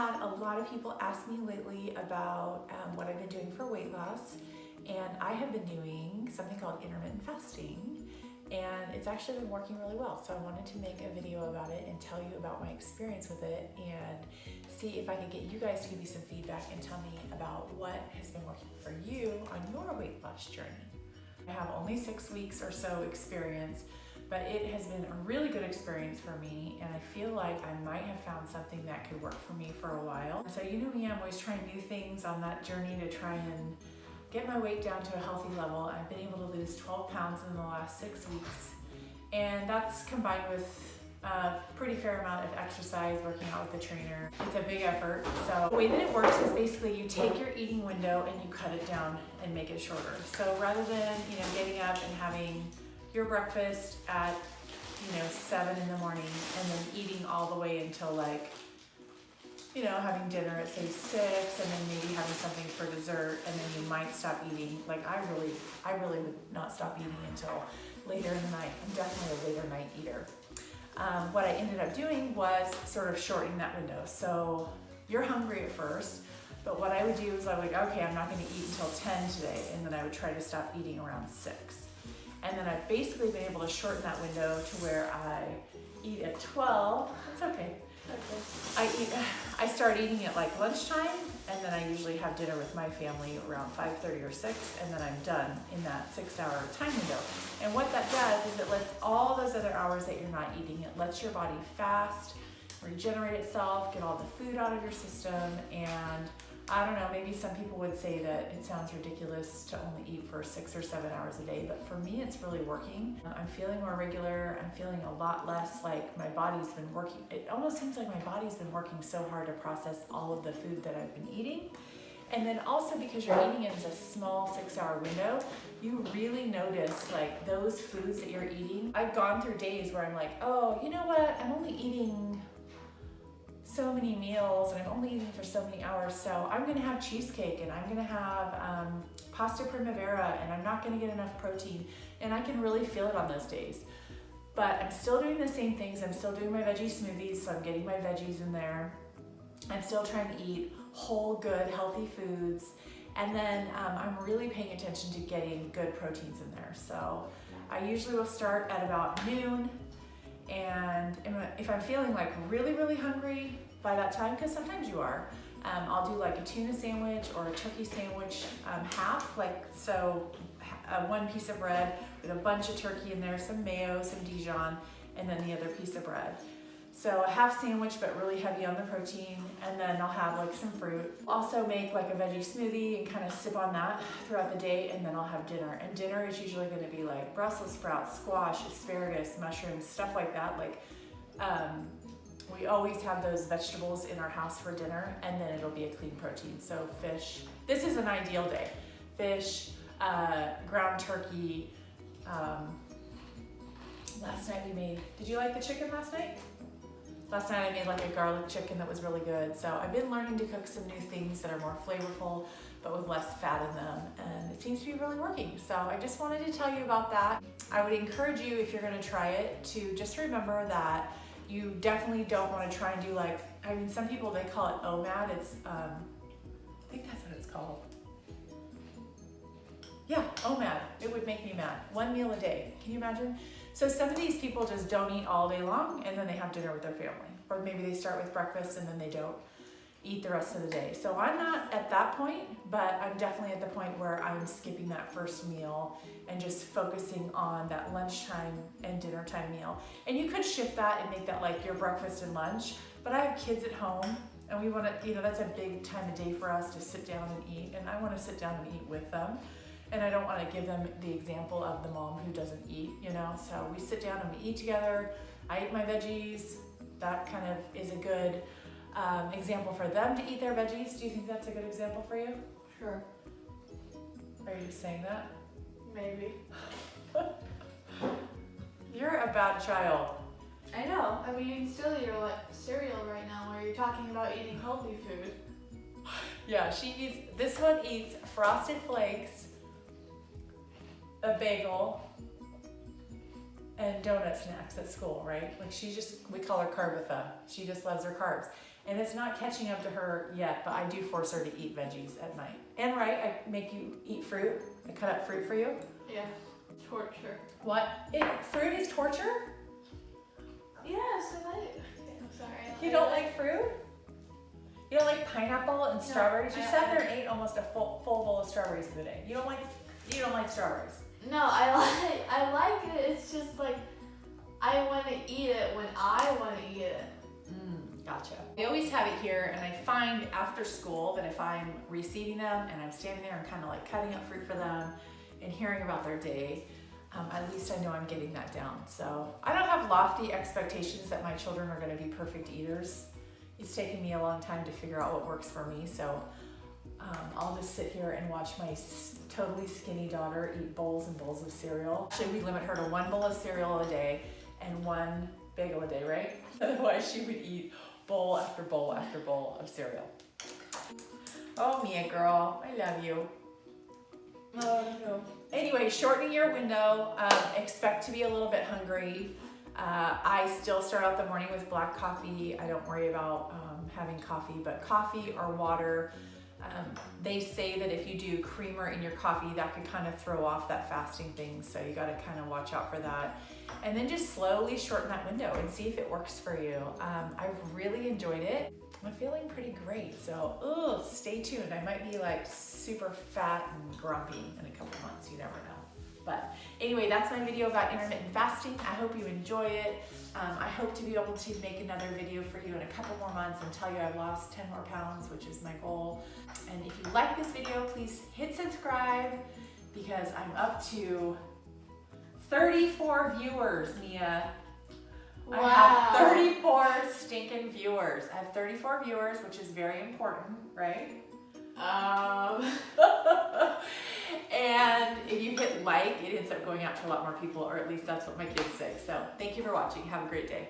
had a lot of people ask me lately about what I've been doing for weight loss, and I have been doing something called intermittent fasting, and it's actually been working really well. So I wanted to make a video about it and tell you about my experience with it and see if I could get you guys to give me some feedback and tell me about what has been working for you on your weight loss journey. I have only 6 weeks or so experience, but it has been a really good experience for me, and I feel like I might have found something that could work for me for a while. So you know me, I'm always trying new things on that journey to try and get my weight down to a healthy level. I've been able to lose 12 pounds in the last 6 weeks, and that's combined with a pretty fair amount of exercise, working out with a trainer. It's a big effort. So the way that it works is basically you take your eating window and you cut it down and make it shorter. So rather than getting up and having your breakfast at 7 in the morning and then eating all the way until having dinner at say 6 and then maybe having something for dessert, and then you might stop eating. Like I really would not stop eating until later in the night. I'm definitely a later night eater. What I ended up doing was sort of shortening that window. So you're hungry at first, but what I would do is I would, okay, I'm not going to eat until 10 today, and then I would try to stop eating around 6. And then I've basically been able to shorten that window to where I eat at 12. It's okay. I start eating at like lunchtime, and then I usually have dinner with my family around 5:30 or 6, and then I'm done in that 6-hour time window. And what that does is it lets all those other hours that you're not eating, it lets your body fast, regenerate itself, get all the food out of your system. And I don't know, maybe some people would say that it sounds ridiculous to only eat for 6 or 7 hours a day, but for me it's really working. I'm feeling more regular. I'm feeling a lot less like my body's been working. It almost seems like my body's been working so hard to process all of the food that I've been eating. And then also because you're eating in a small 6-hour window, you really notice like those foods that you're eating. I've gone through days where I'm like, oh, you know what? I'm only eating so many meals and I'm only eating for so many hours, so I'm gonna have cheesecake and I'm gonna have pasta primavera, and I'm not gonna get enough protein, and I can really feel it on those days. But I'm still doing the same things. I'm still doing my veggie smoothies, so I'm getting my veggies in there. I'm still trying to eat whole, good, healthy foods, and then I'm really paying attention to getting good proteins in there. So I usually will start at about noon, and if I'm feeling like really, really hungry by that time, because sometimes you are, I'll do like a tuna sandwich or a turkey sandwich, half, one piece of bread with a bunch of turkey in there, some mayo, some Dijon, and then the other piece of bread. So a half sandwich, but really heavy on the protein, and then I'll have like some fruit. Also make like a veggie smoothie and kind of sip on that throughout the day, and then I'll have dinner. And dinner is usually going to be like Brussels sprouts, squash, asparagus, mushrooms, stuff like that. We always have those vegetables in our house for dinner, and then it'll be a clean protein. So fish. This is an ideal day. Fish, ground turkey. Last night we made, did you like the chicken last night? Last night I made like a garlic chicken that was really good. So I've been learning to cook some new things that are more flavorful, but with less fat in them, and it seems to be really working. So I just wanted to tell you about that. I would encourage you, if you're gonna try it, to just remember that you definitely don't want to try and do some people, they call it OMAD. It's, I think that's what it's called. Yeah, OMAD. It would make me mad. 1 meal a day. Can you imagine? So some of these people just don't eat all day long, and then they have dinner with their family. Or maybe they start with breakfast and then they don't eat the rest of the day. So I'm not at that point, but I'm definitely at the point where I'm skipping that first meal and just focusing on that lunchtime and dinner time meal. And you could shift that and make that like your breakfast and lunch, but I have kids at home, and we want to, that's a big time of day for us to sit down and eat, and I want to sit down and eat with them. And I don't want to give them the example of the mom who doesn't eat, so we sit down and we eat together. I eat my veggies. That kind of is a good example for them to eat their veggies. Do you think that's a good example for you? Sure. Are you saying that? Maybe. You're a bad child. I know. I'm eating cereal right now where you're talking about eating healthy food. Yeah, this one eats Frosted Flakes, a bagel, and donut snacks at school, right? Like we call her Carbitha. She just loves her carbs. And it's not catching up to her yet, but I do force her to eat veggies at night. And right, I make you eat fruit. I cut up fruit for you. Yeah. Torture. What? Fruit is torture? Yes, I like. I'm sorry. You don't like fruit? You don't like pineapple and strawberries? You sat there and ate almost a full bowl of strawberries the other day. You don't like strawberries? No, I like it. It's just like I want to eat it when I want to eat it. Gotcha. We always have it here, and I find after school that if I'm receiving them and I'm standing there and kind of like cutting up fruit for them and hearing about their day, at least I know I'm getting that down. So I don't have lofty expectations that my children are going to be perfect eaters. It's taken me a long time to figure out what works for me. So I'll just sit here and watch my totally skinny daughter eat bowls and bowls of cereal. Actually, we limit her to 1 bowl of cereal a day and 1 bagel a day, right? Otherwise, she would eat bowl after bowl after bowl of cereal. Oh, Mia girl, I love you. Oh, no. Anyway, shortening your window, expect to be a little bit hungry. I still start out the morning with black coffee. I don't worry about having coffee, but coffee or water. They say that if you do creamer in your coffee, that could kind of throw off that fasting thing. So you got to kind of watch out for that. And then just slowly shorten that window and see if it works for you. I've really enjoyed it. I'm feeling pretty great. So, stay tuned. I might be like super fat and grumpy in a couple months. You never know. But anyway, that's my video about intermittent fasting. I hope you enjoy it. I hope to be able to make another video for you in a couple more months and tell you I've lost 10 more pounds, which is my goal. And if you like this video, please hit subscribe because I'm up to 34 viewers, Mia. Wow. I have 34 stinking viewers. I have 34 viewers, which is very important, right? And if you hit like, it ends up going out to a lot more people, or at least that's what my kids say. So thank you for watching. Have a great day.